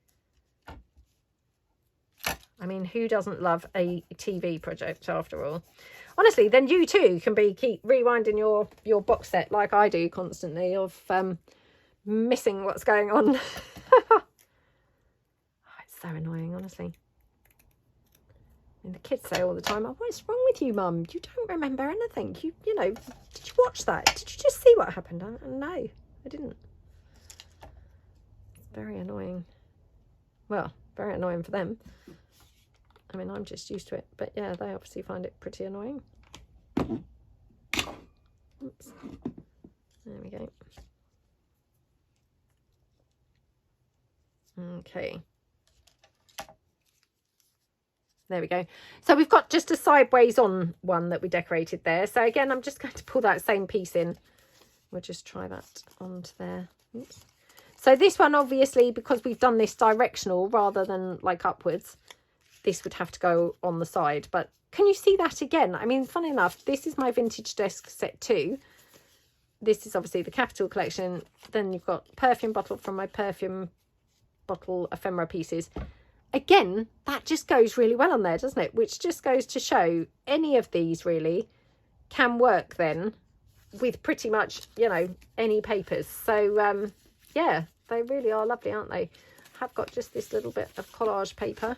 Speaker 1: I mean, who doesn't love a TV project after all? Honestly, then you too can keep rewinding your box set like I do constantly of missing what's going on. Oh, it's so annoying, honestly. And the kids say all the time, "Oh, what's wrong with you, Mum? You don't remember anything. You know, did you watch that? Did you just see what happened?" No, I didn't. It's very annoying. Well, very annoying for them. I mean, I'm just used to it, but yeah, they obviously find it pretty annoying. Oops. There we go. Okay. There we go. So we've got just a sideways on one that we decorated there. So again, I'm just going to pull that same piece in. We'll just try that onto there. Oops. So this one, obviously, because we've done this directional rather than like upwards, this would have to go on the side. But can you see that again? I mean, funny enough, this is my vintage desk set 2. This is obviously the Capital collection. Then you've got perfume bottle from my perfume bottle ephemera pieces. Again, that just goes really well on there, doesn't it? Which just goes to show any of these really can work then with pretty much, you know, any papers. So yeah, they really are lovely, aren't they? I've got just this little bit of collage paper,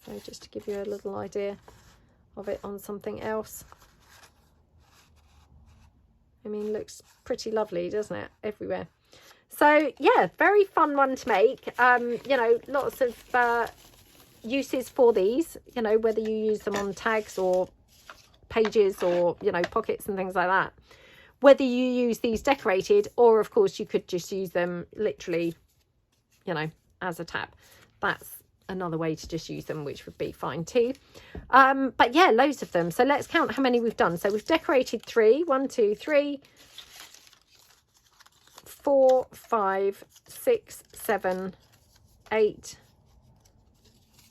Speaker 1: so just to give you a little idea of it on something else. I mean, looks pretty lovely, doesn't it, everywhere? So yeah, very fun one to make. You know, lots of uses for these, you know, whether you use them on tags or pages or, you know, pockets and things like that. Whether you use these decorated, or of course you could just use them literally, you know, as a tab. That's another way to just use them, which would be fine too. But yeah, loads of them. So let's count how many we've done. So we've decorated 3, 1, 2, 3, 4, 5, 6, 7, 8,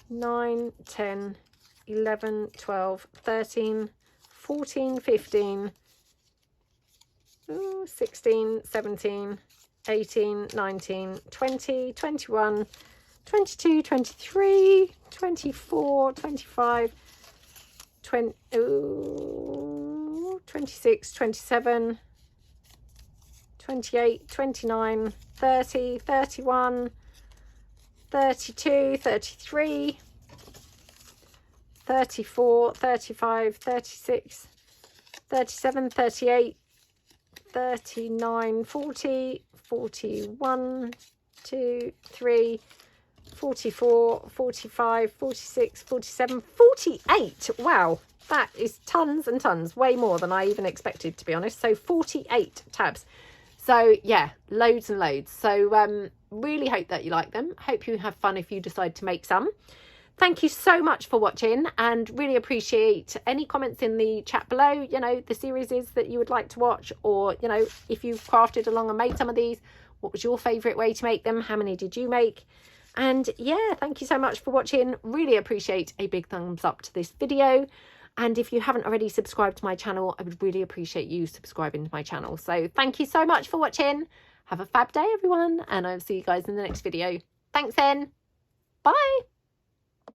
Speaker 1: 9, 10, 11, 12, 13, 14, 15, 16, 17, 18, 19, 20, 21, 22, 23, 24, 25, 20, 26, 27, 28, 29, 30, 31, 32, 33, 34, 35, 36, 37, 38, 39, 40, 41, 2, 3, 44, 45, 46, 47, 48. Wow, that is tons and tons, way more than I even expected, to be honest. So 48 tabs. So yeah, loads and loads. So really hope that you like them. Hope you have fun if you decide to make some. Thank you so much for watching, and really appreciate any comments in the chat below, you know, the series is that you would like to watch, or, you know, if you've crafted along and made some of these, what was your favourite way to make them? How many did you make? And yeah, thank you so much for watching. Really appreciate a big thumbs up to this video. And if you haven't already subscribed to my channel, I would really appreciate you subscribing to my channel. So thank you so much for watching. Have a fab day, everyone. And I'll see you guys in the next video. Thanks then. Bye.